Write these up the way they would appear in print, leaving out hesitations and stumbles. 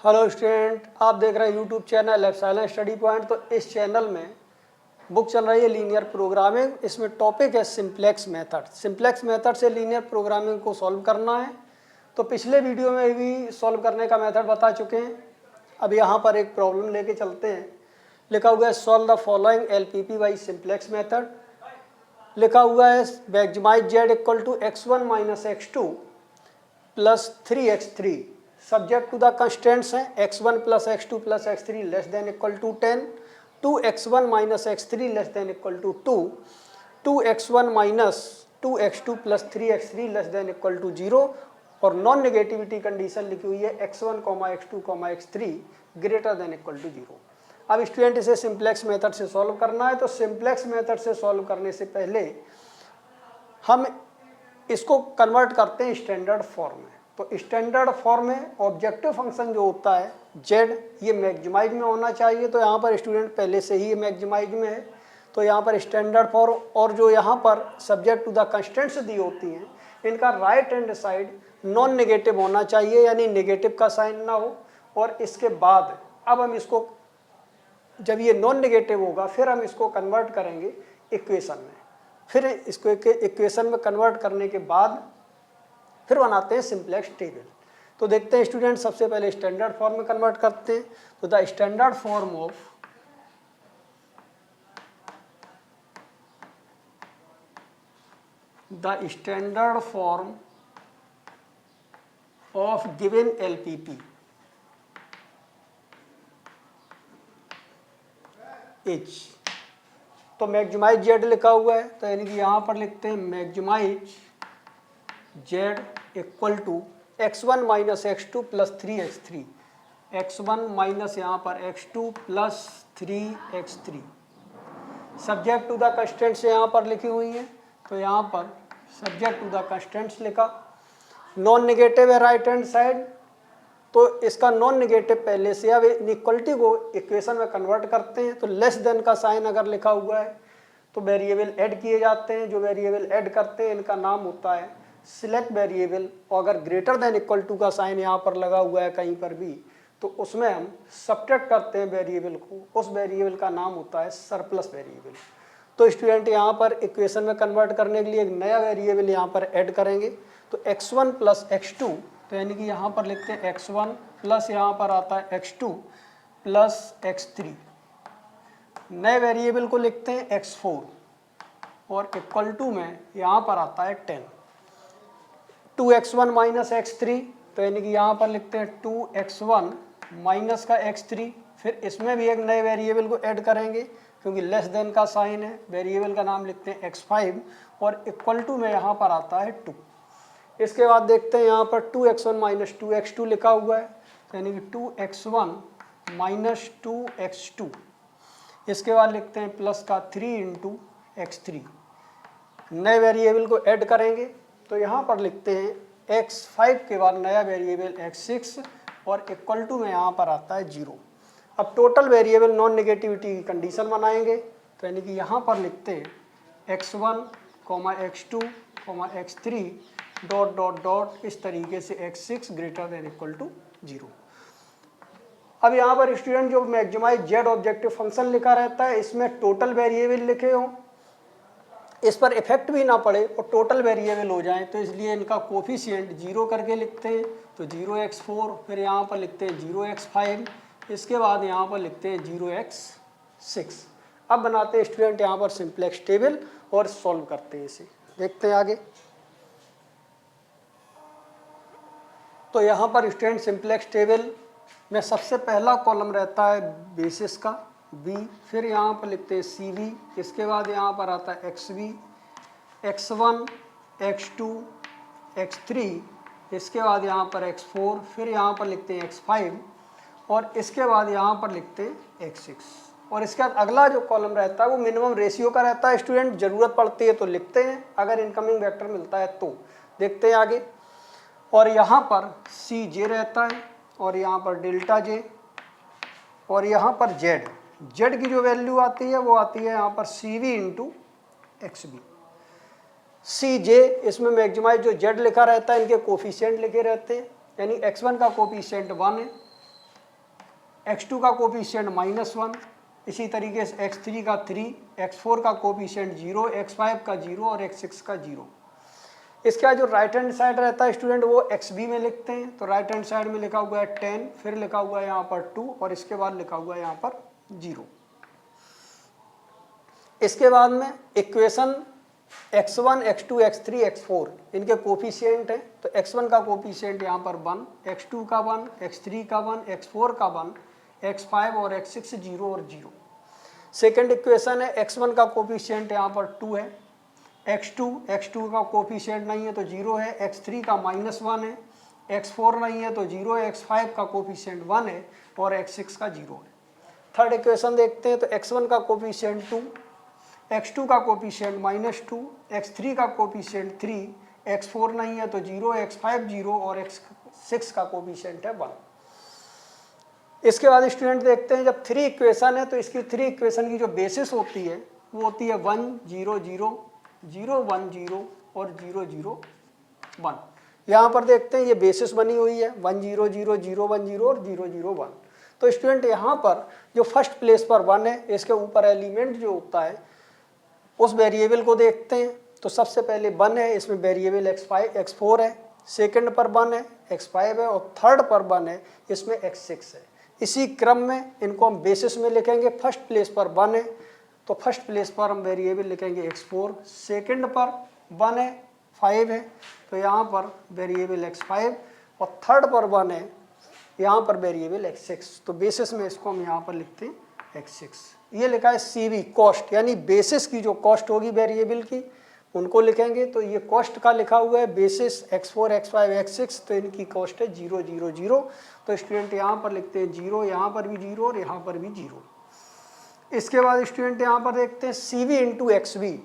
Hello student, आप देख रहे हैं YouTube channel epsilon study point. तो इस चैनल में बुक चल रही है लीनियर प्रोग्रामिंग। इसमें टॉपिक है सिंप्लेक्स मेथड। सिंप्लेक्स मेथड से लीनियर प्रोग्रामिंग को सॉल्व करना है। तो पिछले वीडियो में भी सॉल्व करने का मेथड बता चुके हैं। अब यहाँ पर एक प्रॉब्लम लेके चलते हैं। लिखा हुआ है solve the following LPP by simplex method. लिखा हुआ है maximize z equal to x1 minus x2 plus 3x3 subject to the constants हैं x1 plus x2 plus x3 less than equal to 10, 2x1 minus x3 less than equal to 2, 2x1 minus 2x2 plus 3x3 less than equal to 0 और non negativity condition लिखी हुई है x1, x2, x3 greater than equal to 0। अब student इसे simplex method से solve करना है। तो सिंप्लेक्स मेथड से सॉल्व करने से पहले हम इसको कन्वर्ट करते हैं स्टैंडर्ड फॉर्म में। तो स्टैंडर्ड फॉर्म में ऑब्जेक्टिव फंक्शन जो होता है z, ये मैक्सिमाइज में होना चाहिए। तो यहाँ पर स्टूडेंट पहले से ही मैक्सिमाइज में है, तो यहाँ पर स्टैंडर्ड फॉर्म और जो यहाँ पर सब्जेक्ट टू द कंस्टेंट्स दी होती हैं, इनका right hand side non negative होना चाहिए, यानी नेगेटिव का साइन ना हो। और इसके बाद अब हम इसको, जब ये नॉन नेगेटिव होगा, फिर हम इसको कन्वर्ट करेंगे इक्वेशन में। फिर इसको इक्वेशन में कन्वर्ट करने के बाद फिर बनाते हैं सिंप्लेक्स टेबल। तो देखते हैं स्टूडेंट, सबसे पहले स्टैंडर्ड फॉर्म में कन्वर्ट करते हैं। तो the standard form of given LPP is, तो मैक्सिमाइज जेड लिखा हुआ है, तो यानी कि यहाँ पर लिखते हैं maximize z equal to x1 minus x2 plus 3x3, x1 minus यहाँ पर x2 plus 3x3 subject to the constants यहाँ पर लिखी हुई है। तो यहाँ पर सब्जेक्ट टू द कंस्टेंट्स लिखा। नॉन नेगेटिव है राइट हैंड साइड, तो इसका नॉन नेगेटिव पहले से। अब इनइक्वलिटी को इक्वेशन में कन्वर्ट करते हैं। तो लेस देन का साइन अगर लिखा हुआ है तो वेरिएबल ऐड किए जाते हैं। जो वेरिएबल ऐड करते हैं इनका नाम होता है सिलेक्ट वेरिएबल। और अगर ग्रेटर देन इक्वल टू का साइन यहाँ पर लगा हुआ है कहीं पर भी, तो उसमें हम सब्ट्रैक्ट करते हैं वेरिएबल को। उस वेरिएबल का नाम होता है सरप्लस वेरिएबल। तो स्टूडेंट यहाँ पर इक्वेशन में कन्वर्ट करने के लिए एक नया वेरिएबल यहाँ पर ऐड करेंगे। तो x1 प्लस x2, तो यानी कि यहाँ पर लिखते हैं x1 प्लस यहाँ पर आता है x2 प्लस x3। नए वेरिएबल को लिखते हैं x4 और इक्वल टू में यहाँ पर आता है 10। 2x1 माइनस x3, तो यानी कि यहाँ पर लिखते हैं 2x1 माइनस का x3। फिर इसमें भी एक नए वेरिएबल को ऐड करेंगे क्योंकि लेस देन का साइन है। वेरिएबल का नाम लिखते हैं x5 और इक्वल टू में यहाँ पर आता है 2। इसके बाद देखते हैं यहाँ पर 2x1 माइनस 2x2 लिखा हुआ है, यानी कि 2x1 माइनस 2x2। इसके बाद लिखते हैं प्लस का 3 इंटू x3। नए वेरिएबल को ऐड करेंगे तो यहाँ पर लिखते हैं x5 के बाद नया वेरिएबल x6 और इक्वल टू में यहाँ पर आता है 0। अब टोटल वेरिएबल नॉन नेगेटिविटी की कंडीशन बनाएंगे। तो यानी कि यहाँ पर लिखते हैं x1, x2, x3 dot dot dot, इस तरीके से x6 greater than equal to 0। अब यहाँ पर स्टूडेंट जो मैक्सिमाइज जेड ऑब्जेक्टिव फंक्शन लिखा रहता है, इसमें टोटल वेरिएबल लिखे हों, इस पर इफेक्ट भी ना पड़े और टोटल वेरिएबल हो जाए, तो इसलिए इनका कोफिशिएंट 0 करके लिखते हैं। तो 0x4, फिर यहाँ पर लिखते हैं 0x5, इसके बाद यहाँ पर लिखते हैं 0x6। अब बनाते हैं स्टूडेंट यहाँ पर सिंप्लेक्स टेबल और सॉल्व करते हैं इसे। देखते हैं आगे। तो यहाँ पर स्टूडेंट सिंप्लेक्स टेबल में सबसे पहला कॉलम रहता है बेसिस का b, फिर यहाँ पर लिखते हैं cv, इसके बाद यहाँ पर आता है xv, x1, x2, x3, इसके बाद यहाँ पर x4, फिर यहाँ पर लिखते हैं x5 और इसके बाद यहाँ पर लिखते हैं x6। और इसके बाद अगला जो कॉलम रहता है वो मिनिमम रेशियो का रहता है। स्टूडेंट ज़रूरत पड़ती है तो लिखते हैं, अगर इनकमिंग वेक्टर मिलता है तो। देखते हैं आगे। और यहाँ पर cj रहता है और यहाँ पर डेल्टा j और यहाँ पर z की जो वैल्यू आती है वो आती है यहाँ पर cv इंटू xb। cj, इसमें मैक्सिमाइज जो z लिखा रहता है, इनके कोफिशिएंट लिखे रहते हैं, यानी x1 का कोफिशिएंट 1 है, x2 का कोफिशिएंट -1, इसी तरीके से x3 का 3, x4 का कोफिशिएंट 0, x5 का 0 और x6 का 0। इसके बाद जो राइट हैंड साइड रहता है स्टूडेंट वो xb में लिखते हैं। तो राइट हैंड साइड में लिखा हुआ है 10, फिर लिखा हुआ है यहाँ पर 2 और इसके बाद लिखा हुआ है यहाँ पर 0। इसके बाद में equation x1, x2, x3, x4 इनके कोफिशिएंट हैं। तो x1 का कोफिशिएंट यहाँ पर 1, x2 का 1, x3 का 1, x4 का 1, x5 और x6 0 और 0। सेकेंड इक्वेशन है x1 का कोफिशिएंट यहाँ पर 2 है, x2 का कोफिशिएंट नहीं है तो 0 है, x3 का -1 है, x4 नहीं है तो 0 है, x5 का कोफिशिएंट 1 है और x6 का 0 है। थर्ड इक्वेशन देखते हैं तो x1 का कोफिशिएंट 2, x2 का कोफिशिएंट -2, x3 का कोफिशिएंट 3, x4 नहीं है तो 0, x5 0 और x6 का कोफिशिएंट है 1। इसके बाद स्टूडेंट देखते हैं जब 3 इक्वेशन है तो इसकी 3 इक्वेशन की जो बेसिस होती है वो होती है 1 0 0, 0 1 0 और 0 0 1। यहाँ पर देखते हैं ये बेसिस बनी हुई है 1 0 0, 0 1 0 और 0 0 1। तो स्टूडेंट यहाँ पर जो फर्स्ट प्लेस पर 1 है इसके ऊपर एलिमेंट जो होता है उस वेरिएबल को देखते हैं। तो सबसे पहले 1 है, इसमें वेरिएबल x4 है, सेकंड पर 1 है, x5 है और थर्ड पर 1 है, इसमें x6 है। इसी क्रम में इनको हम बेसिस में लिखेंगे। फर्स्ट प्लेस पर 1 है तो फर्स्ट प्लेस पर हम वेरिएबल लिखेंगे x4, सेकंड पर 1 है 5 है तो यहाँ पर वेरिएबल x5 और थर्ड पर 1 है यहाँ पर वेरिएबल x6। तो बेसिस में इसको हम यहाँ पर लिखते हैं x6। ये लिखा है CV कॉस्ट, यानी बेसिस की जो कॉस्ट होगी वेरिएबल की उनको लिखेंगे। तो ये कॉस्ट का लिखा हुआ है बेसिस x4 x5 x6, तो इनकी कॉस्ट है 0 0 0। तो स्टूडेंट यहाँ पर लिखते हैं 0, यहाँ पर भी 0 और यहाँ पर भी 0। इसके बाद स्टूडेंट यहाँ पर देखते हैं CV इंटू XB,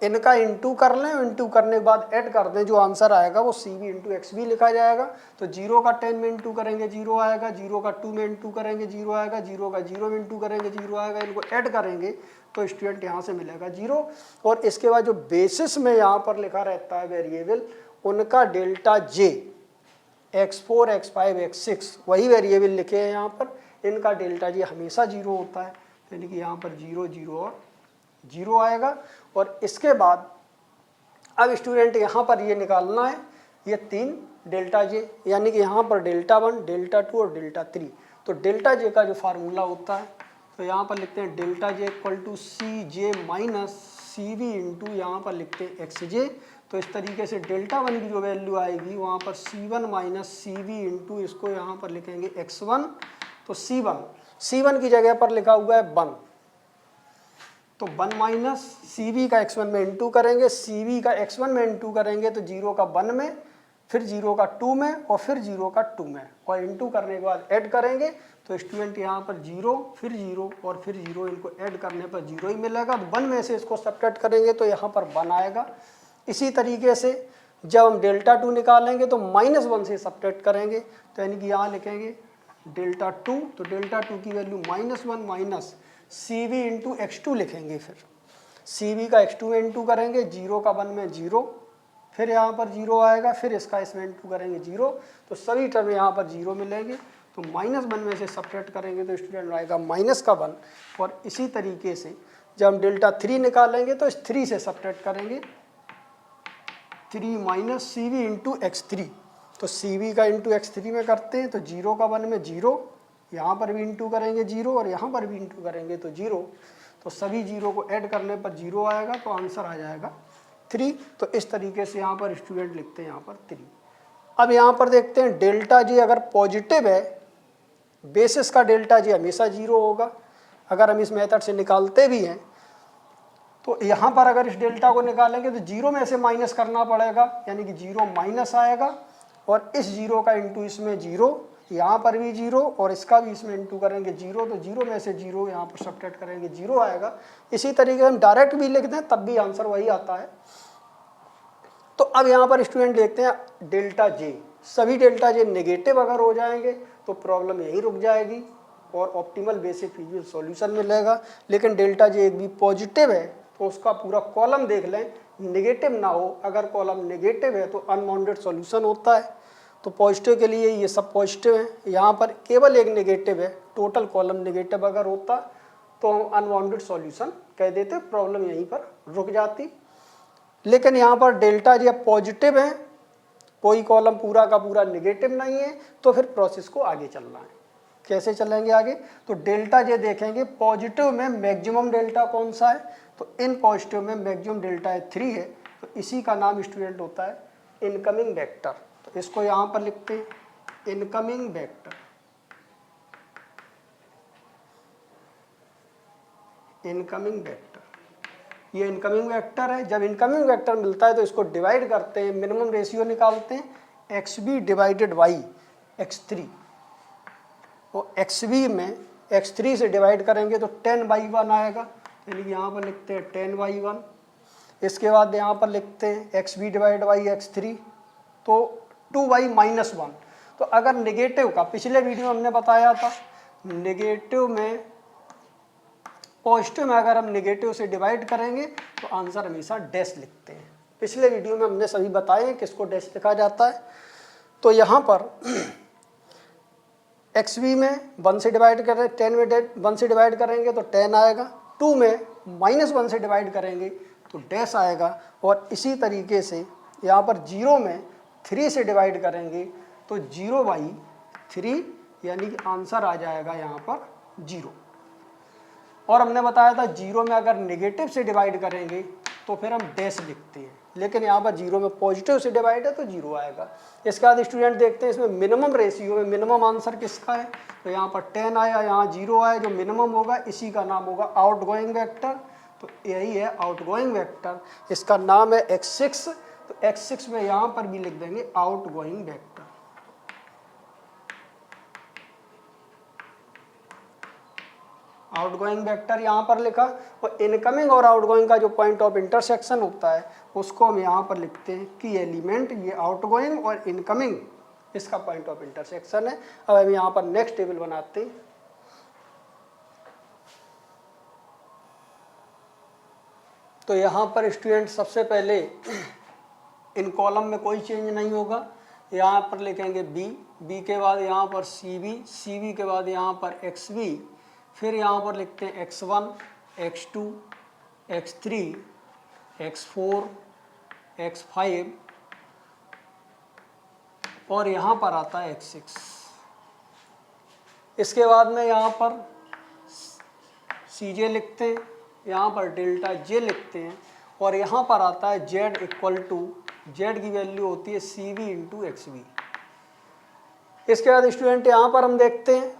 इनका इंटू कर लें, इंटू करने के बाद ऐड कर दें, जो आंसर आएगा वो CV इंटू XB लिखा जाएगा। तो 0 का 10 में इंटू करेंगे 0 आएगा, 0 का 2 में इंटू करेंगे 0 आएगा, 0 का 0 में इंटू करेंगे 0 आएगा। इनको ऐड करेंगे तो स्टूडेंट यहाँ से मिलेगा 0। और इसके बाद जो बेसिस में यहाँ पर लिखा रहता है वेरिएबल उनका delta J x4 x5 x6 वही वेरिएबल लिखे हैं यहाँ पर, इनका डेल्टा J हमेशा 0 होता है। यानी कि यहाँ पर 0 0 और 0 आएगा। और इसके बाद अब स्टूडेंट यहाँ पर ये निकालना है ये 3 डेल्टा J, यानी कि यहाँ पर डेल्टा 1 डेल्टा 2 और डेल्टा 3। तो डेल्टा J का जो फार्मूला होता है तो यहाँ पर लिखते हैं delta J equal to CJ minus CV into यहाँ पर लिखते हैं XJ। तो इस तरीके से डेल्टा 1 की जो वैल्यू आएगी वहाँ पर C1 माइनस CV इंटू इसको यहाँ पर लिखेंगे X1। तो C1 की जगह पर लिखा हुआ है 1, तो 1 माइनस CV का X1 में इंटू करेंगे, CV का X1 में इंटू करेंगे तो 0 का 1 में, फिर 0 का 2 में और फिर 0 का 2 में, और इंटू करने के बाद ऐड करेंगे तो स्टूडेंट यहाँ पर 0 फिर 0 और फिर 0, इनको ऐड करने पर 0 ही मिलेगा। तो 1 में से इसको सब्ट्रैक्ट करेंगे तो यहाँ पर 1 आएगा। इसी तरीके से जब हम डेल्टा 2 निकालेंगे तो -1 से सब्ट्रैक्ट करेंगे, तो यानी कि यहाँ लिखेंगे डेल्टा 2, तो डेल्टा 2 की value -1 minus CV into X2 लिखेंगे। फिर CV का X2 में इंटू करेंगे, 0 का 1 में 0, फिर यहाँ पर 0 आएगा, फिर इसका इसमें इंटू करेंगे 0, तो सभी टर्म यहाँ पर 0 मिलेंगे। तो -1 में से सब्ट्रैक्ट करेंगे तो स्टूडेंट आएगा -1। और इसी तरीके से जब हम डेल्टा 3 निकालेंगे तो इस 3 से सब्ट्रैक्ट करेंगे 3 माइनस CV इंटू X3। तो CV का इंटू X3 में करते हैं तो 0 का 1 में 0, यहाँ पर भी इंटू करेंगे 0 और यहाँ पर भी इंटू करेंगे तो 0, तो सभी 0 को ऐड करने पर 0 आएगा, तो आंसर आ जाएगा 3। तो इस तरीके से यहाँ पर स्टूडेंट लिखते हैं यहाँ पर 3। अब यहाँ पर देखते हैं डेल्टा J अगर पॉजिटिव है, बेसिस का डेल्टा J हमेशा 0 होगा। अगर हम इस मेथड से निकालते भी हैं तो यहाँ पर अगर इस डेल्टा को निकालेंगे तो 0 में से माइनस करना पड़ेगा, यानी कि 0 माइनस आएगा, और इस 0 का इंटू इसमें 0, यहाँ पर भी 0 और इसका भी इसमें इंटू करेंगे 0, तो 0 में से 0 यहाँ पर सब्ट्रैक्ट करेंगे 0 आएगा। इसी तरीके से हम डायरेक्ट भी लिखते हैं तब भी आंसर वही आता है। तो अब यहाँ पर स्टूडेंट देखते हैं डेल्टा J, सभी डेल्टा J नेगेटिव अगर हो जाएंगे तो प्रॉब्लम यहीं रुक जाएगी और ऑप्टिमल बेसिक फिजिकल सॉल्यूशन मिलेगा। लेकिन डेल्टा J एक भी पॉजिटिव है तो उसका पूरा कॉलम देख लें, नेगेटिव ना हो। अगर कॉलम नेगेटिव है तो अनबाउंडेड सॉल्यूशन होता है। तो पॉजिटिव के लिए ये सब पॉजिटिव है, यहाँ पर केवल एक नेगेटिव है, टोटल कॉलम नेगेटिव अगर होता तो अनबाउंडेड सॉल्यूशन कह देते, प्रॉब्लम यहीं पर रुक जाती। लेकिन यहाँ पर डेल्टा जी अब पॉजिटिव है, कोई कॉलम पूरा का पूरा नेगेटिव नहीं है, तो फिर प्रोसेस को आगे चलना है। कैसे चलेंगे आगे? तो डेल्टा जे देखेंगे, पॉजिटिव में मैक्सिमम डेल्टा कौन सा है, तो इन पॉजिटिव में मैक्सिमम डेल्टा है 3 है, तो इसी का नाम स्टूडेंट होता है इनकमिंग वेक्टर। तो इसको यहाँ पर लिखते हैं इनकमिंग वेक्टर, इनकमिंग वेक्टर, ये इनकमिंग वेक्टर है। जब इनकमिंग वेक्टर मिलता है तो इसको डिवाइड करते हैं, मिनिमम रेशियो निकालते हैं, XB डिवाइडेड बाई X3, और XB में X3 से डिवाइड करेंगे तो 10/1 आएगा, यानी कि यहाँ पर लिखते हैं 10/1। इसके बाद यहाँ पर लिखते हैं XB डिवाइड बाई X3, तो 2/-1। तो अगर नेगेटिव का, पिछले वीडियो में हमने बताया था, नेगेटिव में पॉजिटिव में अगर हम नेगेटिव से डिवाइड करेंगे तो आंसर हमेशा डैश लिखते हैं। पिछले वीडियो में हमने सभी बताए हैं किसको डैश लिखा जाता है। तो यहाँ पर XB में 1 से डिवाइड करें, 10 में 1 से डिवाइड करेंगे तो 10 आएगा, 2 में -1 से डिवाइड करेंगे तो डैश आएगा, और इसी तरीके से यहाँ पर 0 में 3 से डिवाइड करेंगे तो 0/3, यानी कि आंसर आ जाएगा यहाँ पर 0। और हमने बताया था 0 में अगर नेगेटिव से डिवाइड करेंगे तो फिर हम डैश लिखते हैं, लेकिन यहाँ पर 0 में पॉजिटिव से डिवाइड है तो 0 आएगा। इसके बाद स्टूडेंट देखते हैं इसमें मिनिमम रेशियो में मिनिमम आंसर किसका है, तो यहाँ पर 10 आया, यहाँ 0 आया, जो मिनिमम होगा इसी का नाम होगा आउटगोइंग वेक्टर। तो यही है आउटगोइंग वेक्टर, इसका नाम है X6। तो X6 में यहाँ पर भी लिख देंगे आउटगोइंग वेक्टर। आउटगोइंग वेक्टर यहाँ पर लिखा, और इनकमिंग और आउटगोइंग का जो पॉइंट ऑफ इंटरसेक्शन होता है उसको हम यहाँ पर लिखते हैं कि एलिमेंट, ये आउटगोइंग और इनकमिंग इसका पॉइंट ऑफ इंटरसेक्शन है। अब हम यहाँ पर नेक्स्ट टेबल बनाते हैं। तो यहाँ पर स्टूडेंट सबसे पहले इन कॉलम में कोई चेंज नहीं होगा, यहाँ पर लिखेंगे बी के बाद यहाँ पर सी के बाद यहाँ पर XB, फिर यहाँ पर लिखते हैं X1, X2, X3, X4, X5, और यहाँ पर आता है X6। इसके बाद में यहाँ पर CJ लिखते हैं, यहाँ पर डेल्टा J लिखते हैं, और यहाँ पर आता है Z इक्वल टू, Z की वैल्यू होती है CV इंटू XB। इसके बाद स्टूडेंट यहाँ पर हम देखते हैं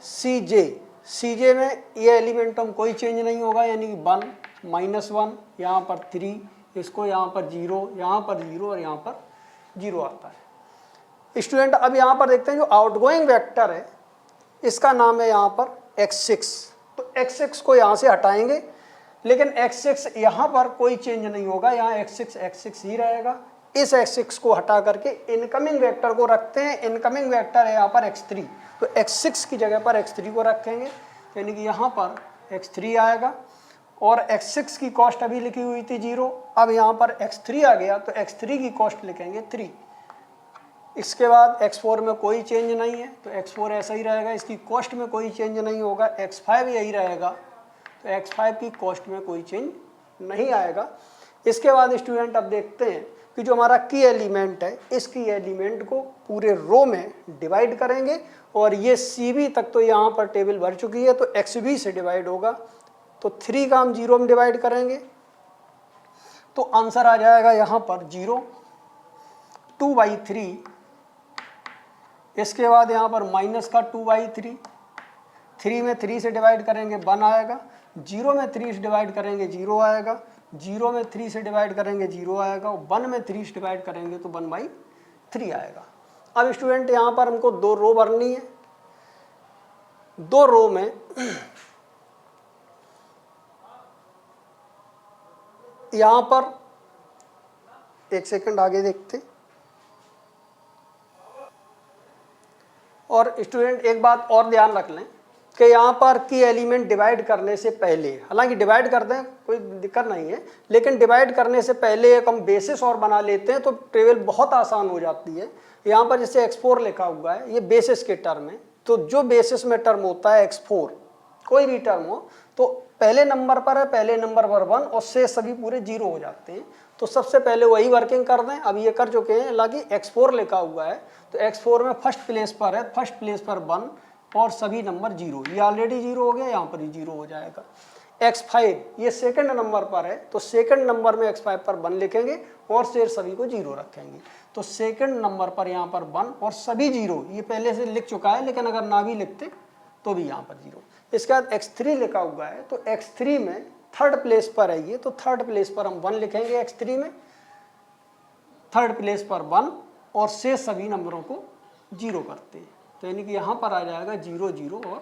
CJ में ये एलिमेंट हम कोई चेंज नहीं होगा, यानी कि 1, -1, यहाँ पर 3, इसको यहाँ पर 0, यहाँ पर 0 और यहाँ पर 0 आता है। स्टूडेंट अब यहाँ पर देखते हैं जो आउटगोइंग वेक्टर है इसका नाम है यहाँ पर X6। तो X6 को यहाँ से हटाएंगे, लेकिन X6 यहाँ पर कोई चेंज नहीं होगा, यहाँ X6 ही रहेगा। इस X6 को हटा करके इनकमिंग वेक्टर को रखते हैं। इनकमिंग वेक्टर है यहाँ पर X3, तो X6 की जगह पर X3 को रखेंगे, यानी कि यहाँ पर X3 आएगा, और X6 की कॉस्ट अभी लिखी हुई थी 0, अब यहाँ पर X3 आ गया तो X3 की कॉस्ट लिखेंगे 3। इसके बाद X4 में कोई चेंज नहीं है तो X4 ऐसा ही रहेगा, इसकी कॉस्ट में कोई चेंज नहीं होगा। X5 यही रहेगा, तो X5 की कॉस्ट में कोई चेंज नहीं आएगा। इसके बाद स्टूडेंट अब देखते हैं कि जो हमारा की एलिमेंट है, इस की एलिमेंट को पूरे रो में डिवाइड करेंगे, और ये CB तक तो यहाँ पर टेबल भर चुकी है, तो XB से डिवाइड होगा, तो 3 का हम 0 में डिवाइड करेंगे तो आंसर आ जाएगा यहाँ पर 0, 2/3। इसके बाद यहाँ पर माइनस का 2/3, 3 में 3 से डिवाइड करेंगे 1 आएगा, 0 में 3 से डिवाइड करेंगे 0 आएगा, 0 में 3 से डिवाइड करेंगे 0 आएगा, और 1 में 3 से डिवाइड करेंगे तो 1/3 आएगा। अब स्टूडेंट यहाँ पर हमको 2 रो भरनी है। 2 रो में यहाँ पर एक सेकंड आगे देखते। और स्टूडेंट एक बात और ध्यान रख लें कि यहाँ पर की एलिमेंट डिवाइड करने से पहले, हालांकि डिवाइड कर दें कोई दिक्कत नहीं है, लेकिन डिवाइड करने से पहले एक हम बेसिस और बना लेते हैं तो टेबल बहुत आसान हो जाती है। यहाँ पर जैसे x4 लिखा हुआ है, ये बेसिस के टर्म है, तो जो बेसिस में टर्म होता है x4, कोई भी टर्म हो, तो पहले नंबर पर है, पहले नंबर पर 1 और से सभी पूरे 0 हो जाते हैं। तो सबसे पहले वही वर्किंग कर दें, अब ये कर चुके हैं, हालांकि x4 लिखा हुआ है तो x4 में फर्स्ट प्लेस पर है, फर्स्ट प्लेस पर 1 और सभी नंबर 0, ये ऑलरेडी 0 हो गया, यहाँ पर ही 0 हो जाएगा। x5 ये सेकंड नंबर पर है, तो सेकंड नंबर में x5 पर 1 लिखेंगे और शेर सभी को 0 रखेंगे, तो सेकंड नंबर पर यहाँ पर 1 और सभी 0, ये पहले से लिख चुका है, लेकिन अगर ना भी लिखते तो भी यहाँ पर 0। इसके बाद x3 लिखा हुआ है, तो x3 में थर्ड प्लेस पर है ये, तो थर्ड प्लेस पर हम 1 लिखेंगे, x3 में थर्ड प्लेस पर 1 और से सभी नंबरों को 0 करते हैं, तो यानी कि यहाँ पर आ जाएगा 0 0 और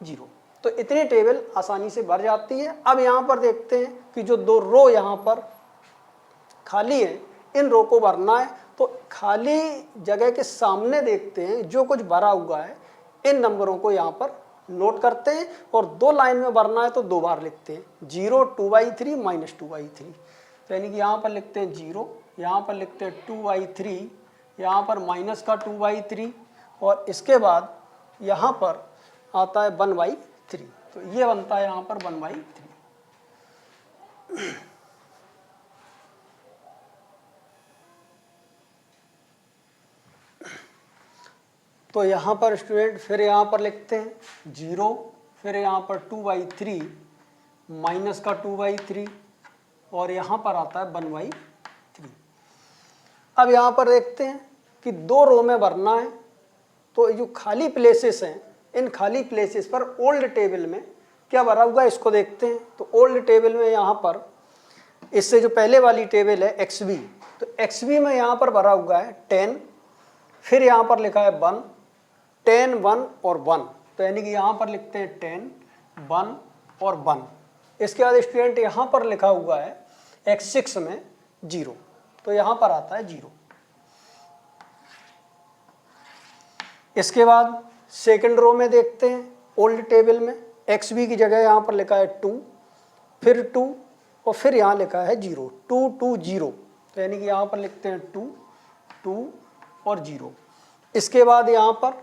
0। तो इतनी टेबल आसानी से भर जाती है। अब यहाँ पर देखते हैं कि जो 2 रो यहाँ पर खाली है, इन रो को भरना है, तो खाली जगह के सामने देखते हैं जो कुछ भरा हुआ है, इन नंबरों को यहाँ पर नोट करते हैं और 2 लाइन में भरना है तो 2 बार लिखते हैं, 0 2/3 -2/3, तो यानी कि यहाँ पर लिखते हैं 0, यहाँ पर लिखते हैं 2/3, यहाँ पर माइनस का 2/3 और इसके बाद यहाँ पर आता है 1/3, तो ये बनता है यहाँ पर 1/3। तो यहाँ पर स्टूडेंट फिर यहाँ पर लिखते हैं 0, फिर यहाँ पर 2/3 माइनस का 2/3 और यहाँ पर आता है 1/3। अब यहाँ पर देखते हैं कि 2 रो में भरना है, तो जो खाली प्लेसेस हैं, इन खाली प्लेसेस पर ओल्ड टेबल में क्या भरा हुआ है इसको देखते हैं। तो ओल्ड टेबल में यहाँ पर इससे जो पहले वाली टेबल है XB, तो XB में यहाँ पर भरा हुआ है 10, फिर यहाँ पर लिखा है 1, 10 1 और 1, तो यानी कि यहाँ पर लिखते हैं 10 1 और 1। इसके बाद स्टूडेंट यहाँ पर लिखा हुआ है X6 में 0, तो यहाँ पर आता है 0। इसके बाद सेकंड रो में देखते हैं ओल्ड टेबल में XB की जगह यहाँ पर लिखा है 2, फिर 2 और फिर यहाँ लिखा है 0, 2 2 0, तो यानी कि यहाँ पर लिखते हैं 2 2 और 0। इसके बाद यहाँ पर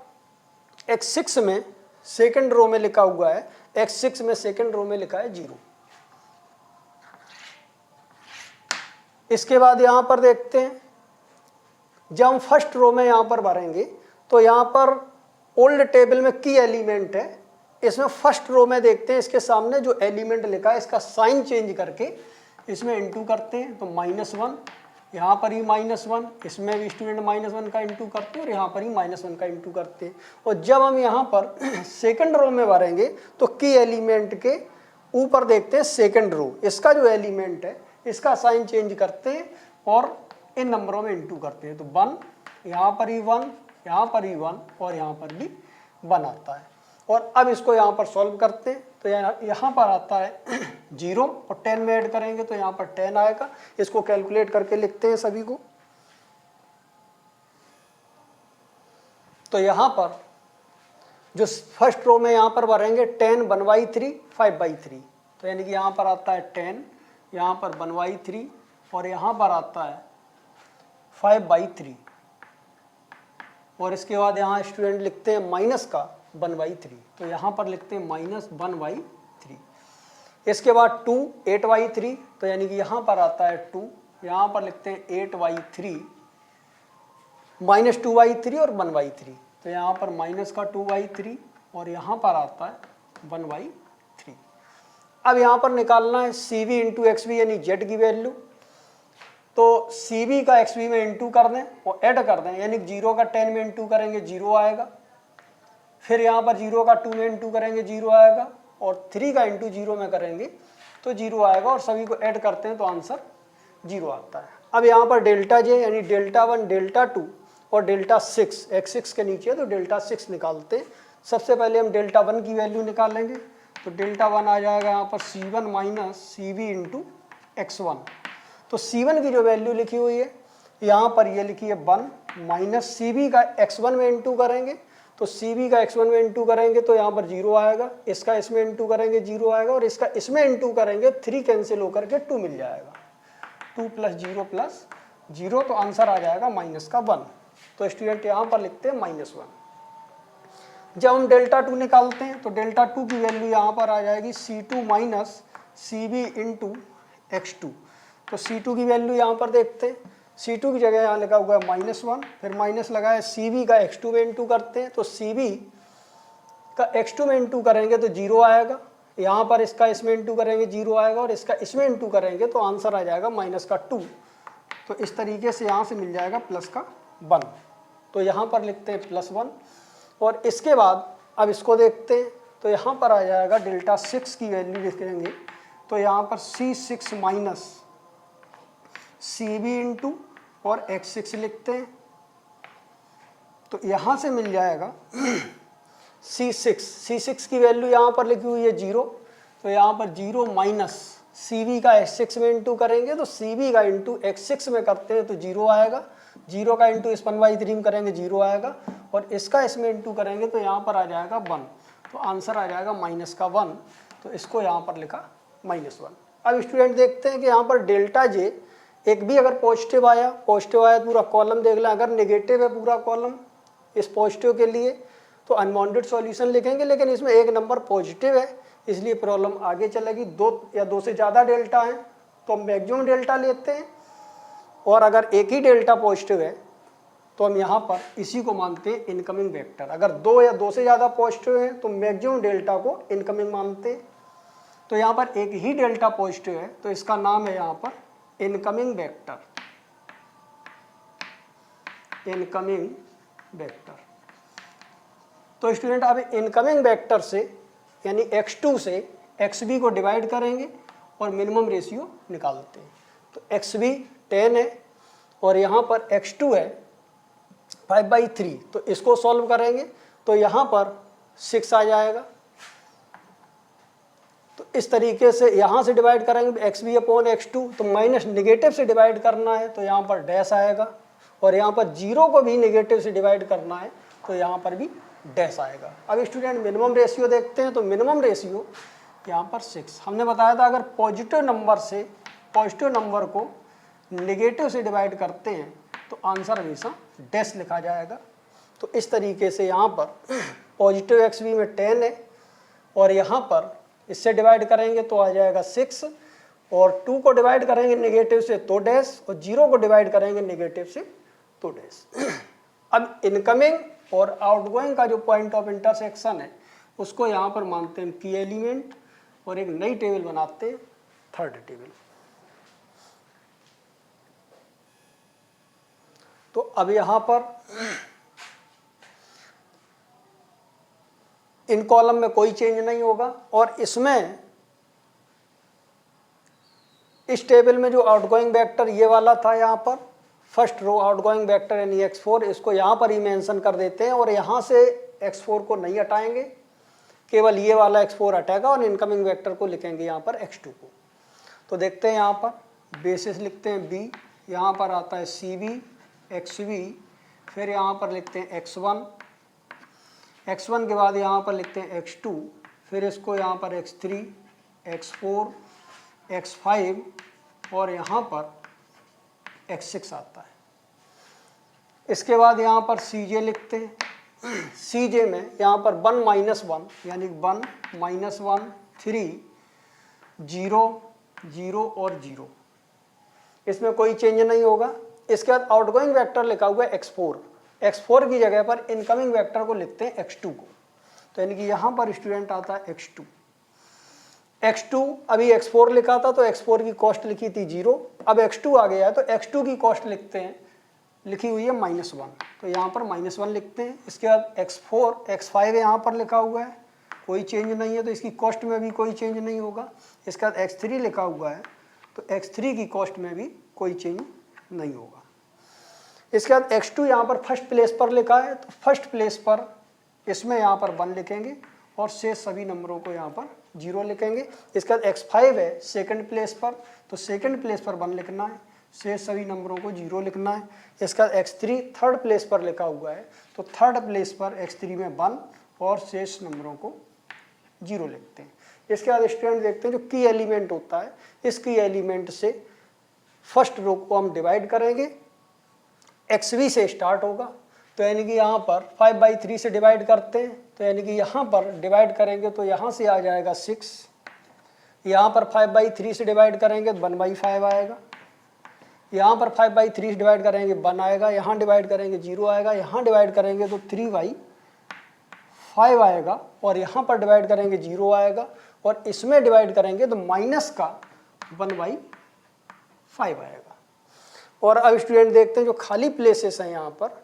X6 में सेकंड रो में लिखा हुआ है, X6 में सेकंड रो में लिखा है 0। इसके बाद यहाँ पर देखते हैं जब हम फर्स्ट रो में यहाँ पर भरेंगे, तो यहाँ पर ओल्ड टेबल में की एलिमेंट है, इसमें फर्स्ट रो में देखते हैं इसके सामने जो एलिमेंट लिखा है इसका साइन चेंज करके इसमें इंटू करते हैं, तो -1, यहाँ पर ही -1, इसमें भी स्टूडेंट -1 का इंटू करते हैं और यहाँ पर ही -1 का इंटू करते हैं। और जब हम यहाँ पर सेकंड रो में भरेंगे तो की एलिमेंट के ऊपर देखते हैं सेकंड रो, इसका जो एलिमेंट है इसका साइन चेंज करते हैं और इन नंबरों में इंटू करते हैं, तो 1, यहाँ पर ही 1, यहाँ पर ही 1 और यहाँ पर भी 1 आता है। और अब इसको यहाँ पर सॉल्व करते हैं, तो यहाँ पर आता है 0 और 10 में ऐड करेंगे तो यहाँ पर 10 आएगा। इसको कैलकुलेट करके लिखते हैं सभी को। तो यहाँ पर जो फर्स्ट रो में यहाँ पर भरेंगे 10 1/3 5/3, तो यानी कि यहाँ पर आता है 10, यहाँ पर 1/3 और यहाँ पर आता है 5/3 और इसके बाद यहाँ स्टूडेंट लिखते हैं माइनस का 1/3, तो यहाँ पर लिखते हैं -1/3। इसके बाद 2 8/3, तो यानी कि यहाँ पर आता है 2, यहाँ पर लिखते हैं 8/3 -2/3 और 1/3, तो यहाँ पर माइनस का 2/3 और यहाँ पर आता है 1/3। अब यहाँ पर निकालना है CV इंटू XB यानी Z की वैल्यू, तो CV का XB में इंटू कर दें और ऐड कर दें, यानी 0 का 10 में इंटू करेंगे 0 आएगा, फिर यहाँ पर 0 का 2 में इंटू करेंगे 0 आएगा और 3 का इंटू 0 में करेंगे तो 0 आएगा और सभी को ऐड करते हैं तो आंसर 0 आता है। अब यहाँ पर डेल्टा J यानी डेल्टा 1 डेल्टा 2 और डेल्टा 6 X6 के नीचे तो डेल्टा 6 निकालते हैं। सबसे पहले हम डेल्टा 1 की वैल्यू निकालेंगे, तो डेल्टा 1 आ जाएगा यहाँ पर C1 minus CV into X1, तो C1 की जो वैल्यू लिखी हुई है यहाँ पर ये लिखी है 1 माइनस CV का X1 में इंटू करेंगे तो सी बी का x1 में इंटू करेंगे तो यहाँ पर 0 आएगा, इसका इसमें इंटू करेंगे 0 आएगा, और इसका इसमें इंटू करेंगे 3 कैंसिल होकर के 2 मिल जाएगा। 2 प्लस 0 तो आंसर आ जाएगा -1। तो स्टूडेंट यहाँ पर लिखते हैं -1। जब हम डेल्टा 2 निकालते हैं तो डेल्टा 2 की वैल्यू यहाँ पर आ जाएगी C2 minus CB into x2। तो C2 की वैल्यू यहाँ पर देखते हैं, C2 की जगह यहाँ लिखा हुआ है -1, फिर माइनस लगा है, CB का x2 में इंटू करते हैं तो CB का x2 में इंटू करेंगे तो 0 आएगा, यहाँ पर इसका इसमें इंटू करेंगे 0 आएगा, और इसका इसमें इंटू करेंगे तो आंसर आ जाएगा -2। तो इस तरीके से यहाँ से मिल जाएगा +1। तो यहाँ पर लिखते हैं +1, और इसके बाद अब इसको देखते हैं तो यहाँ पर आ जाएगा डेल्टा 6 की वैल्यू लिखेंगे तो यहाँ पर C6 माइनस CB इंटू और x6 लिखते हैं तो यहाँ से मिल जाएगा C6 की वैल्यू यहाँ पर लिखी हुई है 0, तो यहाँ पर 0 माइनस CB का x6 में इंटू करेंगे तो CB का इंटू x6 में करते हैं तो 0 आएगा, 0 का इंटू इस 1/3 में करेंगे 0 आएगा, और इसका इसमें इंटू करेंगे तो यहाँ पर आ जाएगा 1। तो आंसर आ जाएगा -1। तो इसको यहाँ पर लिखा -1। अब स्टूडेंट देखते हैं कि यहाँ पर डेल्टा J एक भी अगर पॉजिटिव आया तो पूरा कॉलम देख लें, अगर नेगेटिव है पूरा कॉलम इस पॉजिटिव के लिए तो अनबाउंडेड सॉल्यूशन लिखेंगे, लेकिन इसमें एक नंबर पॉजिटिव है इसलिए प्रॉब्लम आगे चलेगी। 2 या 2 से ज़्यादा डेल्टा हैं तो हम मैक्सिमम डेल्टा लेते हैं, और अगर एक ही डेल्टा पॉजिटिव है तो हम यहाँ पर इसी को मानते हैं इनकमिंग वेक्टर। अगर 2 या 2 से ज़्यादा पॉजिटिव हैं तो मैक्सिमम डेल्टा को इनकमिंग मानते हैं। तो यहाँ पर एक ही डेल्टा पॉजिटिव है तो इसका नाम है यहाँ पर इनकमिंग वेक्टर, इनकमिंग वेक्टर। तो स्टूडेंट अब इनकमिंग वेक्टर से यानी x2 से xb को डिवाइड करेंगे और मिनिमम रेशियो निकालते हैं। तो xb 10 है और यहाँ पर x2 है 5/3, तो इसको सॉल्व करेंगे तो यहाँ पर 6 आ जाएगा। तो इस तरीके से यहाँ से डिवाइड करेंगे xb अपॉन x2, तो माइनस निगेटिव से डिवाइड करना है तो यहाँ पर डैश आएगा, और यहाँ पर 0 को भी निगेटिव से डिवाइड करना है तो यहाँ पर भी डैश आएगा। अब स्टूडेंट मिनिमम रेशियो देखते हैं तो मिनिमम रेशियो यहाँ पर 6। हमने बताया था अगर पॉजिटिव नंबर को निगेटिव से डिवाइड करते हैं तो आंसर हमेशा डैश लिखा जाएगा। तो इस तरीके से यहाँ पर पॉजिटिव xb में 10 है और यहाँ पर इससे डिवाइड करेंगे तो आ जाएगा 6, और 2 को डिवाइड करेंगे नेगेटिव से तो डैश, और 0 को डिवाइड करेंगे नेगेटिव से तो डैश। अब इनकमिंग और आउटगोइंग का जो पॉइंट ऑफ इंटरसेक्शन है उसको यहाँ पर मानते हैं की एलिमेंट, और एक नई टेबल बनाते हैं थर्ड टेबल। तो अब यहाँ पर इन कॉलम में कोई चेंज नहीं होगा, और इसमें इस टेबल में जो आउटगोइंग वेक्टर ये वाला था यहाँ पर फर्स्ट रो आउटगोइंग वेक्टर यानी x4, इसको यहाँ पर ही मेंशन कर देते हैं, और यहाँ से x4 को नहीं हटाएंगे, केवल ये वाला x4 हटेगा और इनकमिंग वेक्टर को लिखेंगे यहाँ पर x2 को। तो देखते हैं यहाँ पर बेसिस लिखते हैं b, यहाँ पर आता है cb xb, फिर यहाँ पर लिखते हैं x1 के बाद यहाँ पर लिखते हैं x2, फिर इसको यहाँ पर x3 x4 x5 और यहाँ पर x6 आता है। इसके बाद यहाँ पर cj लिखते हैं, cj में यहाँ पर 1 - 1 यानी 1 - 1 3 0 0 और 0, इसमें कोई चेंज नहीं होगा। इसके बाद आउटगोइंग वेक्टर लिखा हुआ है x4 की जगह पर इनकमिंग वेक्टर को लिखते हैं x2 को, तो यानी कि यहाँ पर स्टूडेंट आता है x2 अभी x4 लिखा था तो x4 की कॉस्ट लिखी थी 0, अब x2 आ गया है तो x2 की कॉस्ट लिखते हैं, लिखी हुई है -1, तो यहाँ पर -1 लिखते हैं। इसके बाद x5 यहाँ पर लिखा हुआ है, कोई चेंज नहीं है तो इसकी कॉस्ट में भी कोई चेंज नहीं होगा। इसके बाद x3 लिखा हुआ है तो x3 की कॉस्ट में भी कोई चेंज नहीं होगा। इसके बाद x2 यहाँ पर फर्स्ट प्लेस पर लिखा है तो फर्स्ट प्लेस पर इसमें यहाँ पर 1 लिखेंगे और शेष सभी नंबरों को यहाँ पर 0 लिखेंगे। इसके बाद x5 है सेकंड प्लेस पर, तो सेकंड प्लेस पर 1 लिखना है, शेष सभी नंबरों को 0 लिखना है। इसका x3 थर्ड प्लेस पर लिखा हुआ है, तो थर्ड प्लेस पर x3 में 1 और शेष नंबरों को 0 लिखते हैं। इसके बाद स्टूडेंट देखते हैं जो की एलिमेंट होता है, इस की एलिमेंट से फर्स्ट रो को हम डिवाइड करेंगे, XV से स्टार्ट होगा, तो यानी कि यहाँ पर 5/3 से डिवाइड करते हैं, तो यानी कि यहाँ पर डिवाइड करेंगे तो यहाँ से आ जाएगा 6, यहाँ पर 5/3 से डिवाइड करेंगे तो 1/5 आएगा, यहाँ पर 5/3 से डिवाइड करेंगे 1 आएगा, यहाँ डिवाइड करेंगे 0 आएगा, यहाँ डिवाइड करेंगे तो 3/5 आएगा, और यहाँ पर डिवाइड करेंगे 0 आएगा, और इसमें डिवाइड करेंगे तो माइनस का 1/5 आएगा। और अब स्टूडेंट देखते हैं जो खाली प्लेसेस हैं यहाँ पर,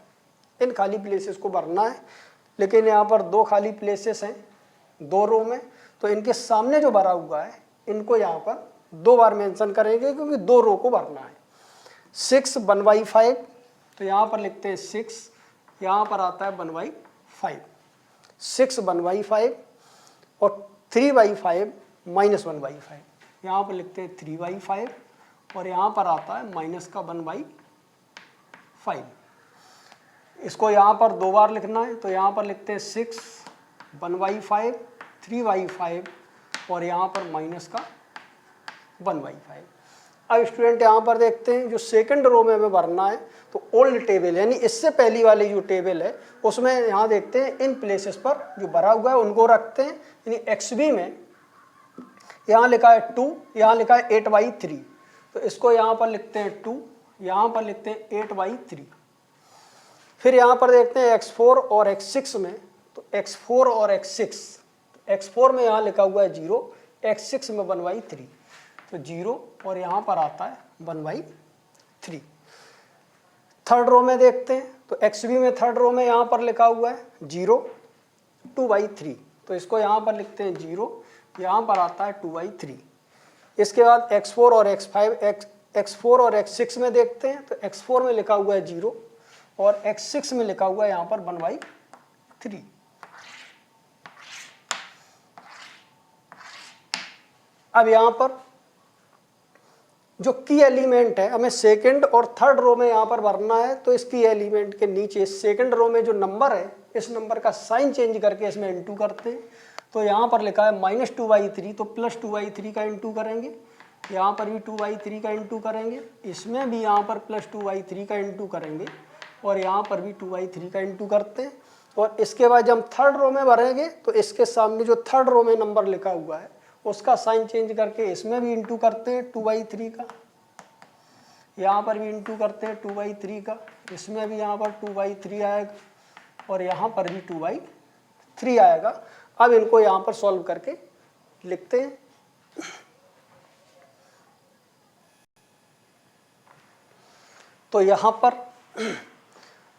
इन खाली प्लेसेस को भरना है, लेकिन यहाँ पर 2 खाली प्लेसेस हैं 2 रो में, तो इनके सामने जो भरा हुआ है इनको यहाँ पर 2 बार मेंशन करेंगे क्योंकि 2 रो को भरना है। 6 1/5, तो यहाँ पर लिखते हैं 6, यहाँ पर आता है 1/5, 6 1/5, और 3/5 माइनस 1/5, यहाँ पर लिखते हैं 3/5, और यहाँ पर आता है माइनस का 1/5। इसको यहाँ पर 2 बार लिखना है, तो यहाँ पर लिखते हैं 6 1/5, 3/5, और यहाँ पर माइनस का 1/5। अब स्टूडेंट यहाँ पर देखते हैं जो सेकंड रो में हमें भरना है, तो ओल्ड टेबल यानी इससे पहली वाली जो टेबल है उसमें यहाँ देखते हैं इन प्लेसेस पर जो भरा हुआ है उनको रखते हैं, यानी XB में यहाँ लिखा है 2, यहाँ लिखा है 8/3, तो इसको यहाँ पर लिखते हैं 2, यहाँ पर लिखते हैं 8/3। फिर यहाँ पर देखते हैं X4 और X6 में, तो X4 और X6, X4 में यहाँ लिखा हुआ है 0, X6 में 1/3, तो 0, और यहाँ पर आता है 1/3। थर्ड रो में देखते हैं, तो XB में थर्ड रो में यहाँ पर लिखा हुआ है 0 2/3, तो इसको यहाँ पर लिखते हैं 0, यहाँ पर आता है 2/3। इसके बाद X4 और X4 और X6 में देखते हैं, तो X4 में लिखा हुआ है 0 और X6 में लिखा हुआ है यहाँ पर 1/3। अब यहाँ पर जो की एलिमेंट है हमें सेकंड और थर्ड रो में यहाँ पर भरना है, तो इस की एलिमेंट के नीचे सेकंड रो में जो नंबर है इस नंबर का साइन चेंज करके इसमें इंटू करते हैं, तो यहाँ पर लिखा है -2/3, तो +2/3 का इंटू करेंगे, यहाँ पर भी 2/3 का इंटू करेंगे, इसमें भी यहाँ पर +2/3 का इंटू करेंगे, और यहाँ पर भी 2/3 का इंटू करते हैं। और इसके बाद जब हम थर्ड रो में भरेंगे तो इसके सामने जो थर्ड रो में नंबर लिखा हुआ है उसका साइन चेंज करके इसमें भी इंटू करते हैं 2/3 का, यहाँ पर भी इंटू करते हैं 2/3 का, इसमें भी यहाँ पर 2/3 आएगा, और यहाँ पर भी 2/3 आएगा। अब इनको यहाँ पर सॉल्व करके लिखते हैं। तो यहाँ पर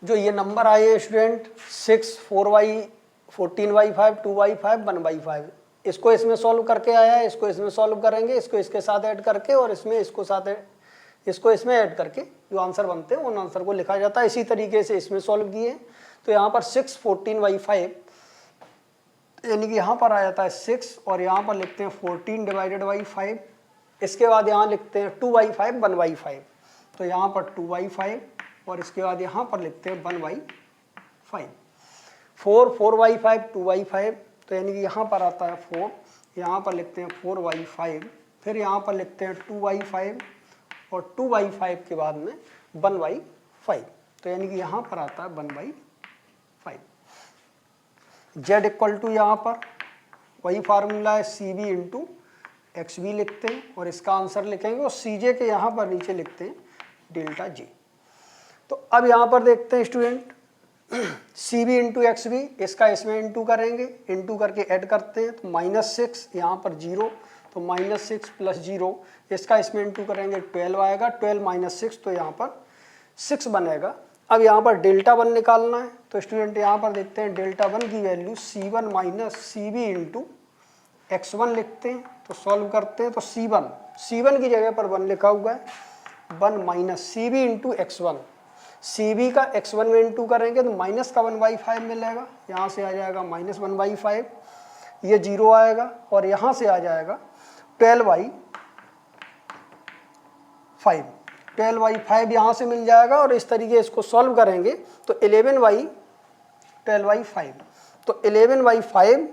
जो ये नंबर आए हैं स्टूडेंट 6 4y 14/5 2/5 1/5, इसको इसमें सॉल्व करके आया है, इसको इसमें सॉल्व करेंगे, इसको इसके साथ ऐड करके और इसमें इसको इसमें ऐड करके जो आंसर बनते हैं उन आंसर को लिखा जाता है। इसी तरीके से इसमें सॉल्व किए। तो यहाँ पर 6 14/5 यानी कि यहाँ पर आ जाता है 6 और यहाँ पर लिखते हैं 14/5। इसके बाद यहाँ लिखते हैं 2/5 1/5, तो यहाँ पर 2/5 और इसके बाद यहाँ पर लिखते हैं 1/5। 4 4/5 2/5, तो यानी कि यहाँ पर आता है 4, यहाँ पर लिखते हैं 4/5, फिर यहाँ पर लिखते हैं 2/5 और 2/5 के बाद में 1/5, तो यानी कि यहाँ पर आता है 1/5। z इक्वल टू यहाँ पर वही फार्मूला है CB इंटू XB लिखते हैं और इसका आंसर लिखेंगे और CJ के यहाँ पर नीचे लिखते हैं डेल्टा J। तो अब यहाँ पर देखते हैं स्टूडेंट CB इंटू XB, इसका इसमें इंटू करेंगे, इंटू करके ऐड करते हैं तो -6 यहाँ पर 0, तो -6 + 0, इसका इसमें इंटू करेंगे 12 आएगा, 12 - 6 तो यहाँ पर 6 बनेगा। अब यहाँ पर डेल्टा 1 निकालना है, तो स्टूडेंट यहाँ पर देखते हैं डेल्टा 1 की value C1 - CB into X1 लिखते हैं, तो सॉल्व करते हैं तो C1 की जगह पर 1 लिखा हुआ है, 1 - CB इंटू X1, CB का X1 में इंटू करेंगे तो माइनस का 1/5 मिलेगा, यहाँ से आ जाएगा -1/5, ये 0 आएगा और यहाँ से आ जाएगा 12/5, 12/5 यहाँ से मिल जाएगा और इस तरीके इसको सॉल्व करेंगे तो 11/12/5 तो 11/5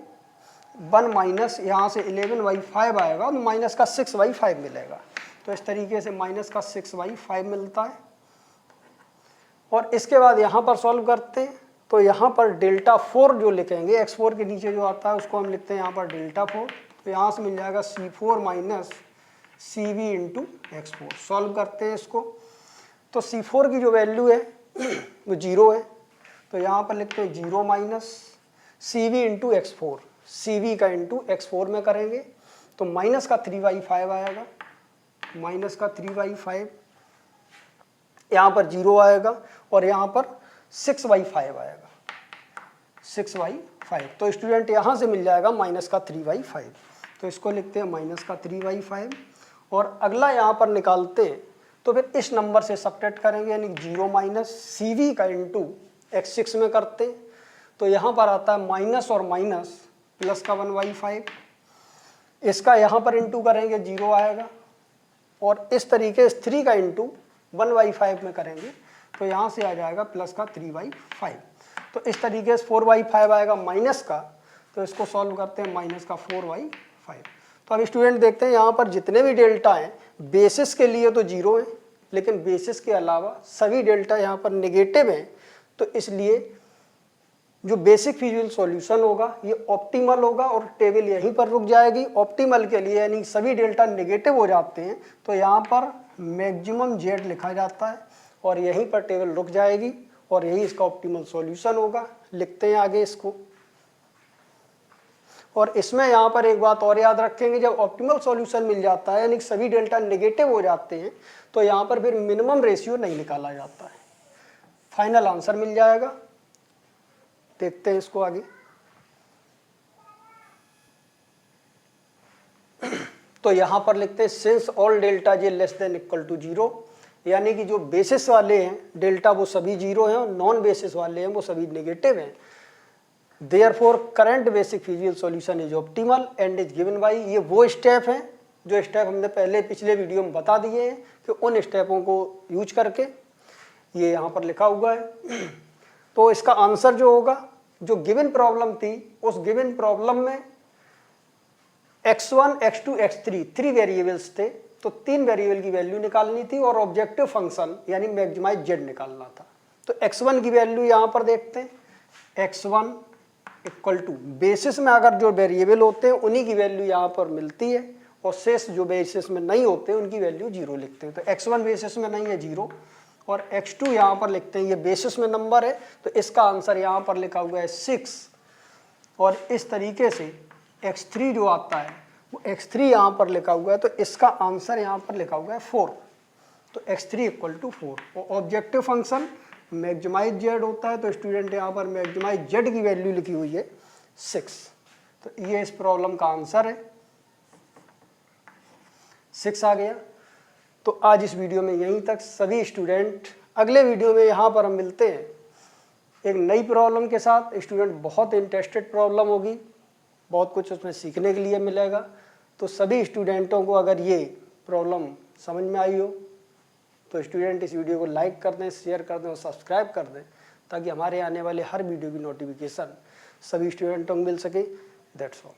1 माइनस यहाँ से 11/5 आएगा तो माइनस का 6/5 मिलेगा। तो इस तरीके से माइनस का 6/5 मिलता है। और इसके बाद यहाँ पर सॉल्व करते हैं तो यहाँ पर डेल्टा 4 जो लिखेंगे x4 के नीचे जो आता है उसको हम लिखते हैं यहाँ पर डेल्टा 4। तो यहाँ से मिल जाएगा C4 minus CV into x4। Solve करते हैं इसको तो C4 की जो वैल्यू है वो 0 है तो यहाँ पर लिखते हैं 0 minus CV into x4। CV का इंटू x4 में करेंगे तो माइनस का 3/5 आएगा, माइनस का 3/5 यहाँ पर 0 आएगा और यहाँ पर 6/5 आएगा, 6/5। तो स्टूडेंट यहाँ से मिल जाएगा माइनस का 3/5। तो इसको लिखते हैं माइनस का 3/5 और अगला यहाँ पर निकालते हैं तो फिर इस नंबर से सब्ट्रैक्ट करेंगे यानी 0 माइनस CV का इंटू x6 में करते हैं तो यहाँ पर आता है माइनस और माइनस प्लस का 1/5। इसका यहाँ पर इंटू करेंगे 0 आएगा और इस तरीके से 3 का इंटू 1/5 में करेंगे तो यहाँ से आ जाएगा प्लस का 3/5। तो इस तरीके से 4/5 आएगा माइनस का। तो इसको सॉल्व करते हैं माइनस का 4/5। तो अब स्टूडेंट देखते हैं यहाँ पर जितने भी डेल्टा हैं बेसिस के लिए तो 0 है लेकिन बेसिस के अलावा सभी डेल्टा यहाँ पर नेगेटिव हैं। तो इसलिए जो बेसिक फिजिकल सॉल्यूशन होगा ये ऑप्टिमल होगा और टेबल यहीं पर रुक जाएगी। ऑप्टिमल के लिए यानी सभी डेल्टा नेगेटिव हो जाते हैं तो यहाँ पर मैक्सिमम जेड लिखा जाता है और यहीं पर टेबल रुक जाएगी और यही इसका ऑप्टिमल सॉल्यूशन होगा। लिखते हैं आगे इसको और इसमें यहाँ पर एक बात और याद रखेंगे, जब ऑप्टिमल सॉल्यूशन मिल जाता है यानी सभी डेल्टा नेगेटिव हो जाते हैं तो यहाँ पर फिर मिनिमम रेशियो नहीं निकाला जाता है, फाइनल आंसर मिल जाएगा। देखते हैं इसको आगे। तो यहाँ पर लिखते हैं since all delta j less than equal to 0 यानी कि जो बेसिस वाले हैं डेल्टा वो सभी 0 हैं और नॉन बेसिस वाले हैं वो सभी नेगेटिव हैं। Therefore current basic physical solution is optimal and is given by, ये वो स्टेप हैं जो स्टेप हमने पहले पिछले वीडियो में बता दिए हैं कि उन स्टेपों को यूज करके ये यहाँ पर लिखा हुआ है। तो इसका आंसर जो होगा, जो गिवन प्रॉब्लम थी उस गिवन प्रॉब्लम में x1 x2 x3 3 वेरिएबल्स थे तो 3 वेरिएबल की वैल्यू निकालनी थी और ऑब्जेक्टिव फंक्शन यानी मैक्सिमाइज जेड निकालना था। तो x1 की वैल्यू यहाँ पर देखते हैं, x1 इक्वल टू बेसिस में अगर जो वेरिएबल होते हैं उन्हीं की वैल्यू यहाँ पर मिलती है और शेष जो बेसिस में नहीं होते उनकी वैल्यू 0 लिखते हैं। तो x1 बेसिस में नहीं है 0 और x2 यहाँ पर लिखते हैं, ये बेसिस में नंबर है तो इसका आंसर यहाँ पर लिखा हुआ है 6 और इस तरीके से x3 जो आता है वो x3 यहाँ पर लिखा हुआ है तो इसका आंसर यहाँ पर लिखा हुआ है 4। तो x3 इक्वल टू 4 और ऑब्जेक्टिव फंक्शन मैक्सिमाइज जेड होता है तो स्टूडेंट यहाँ पर मैक्सिमाइज जेड की वैल्यू लिखी हुई है 6। तो ये इस प्रॉब्लम का आंसर है, 6 आ गया। तो आज इस वीडियो में यहीं तक। सभी स्टूडेंट अगले वीडियो में यहाँ पर हम मिलते हैं एक नई प्रॉब्लम के साथ। स्टूडेंट बहुत इंटरेस्टेड प्रॉब्लम होगी, बहुत कुछ उसमें सीखने के लिए मिलेगा। तो सभी स्टूडेंटों को अगर ये प्रॉब्लम समझ में आई हो तो स्टूडेंट इस वीडियो को लाइक कर दें, शेयर कर दें और सब्सक्राइब कर दें ताकि हमारे आने वाले हर वीडियो की नोटिफिकेशन सभी स्टूडेंटों को मिल सके। That's all.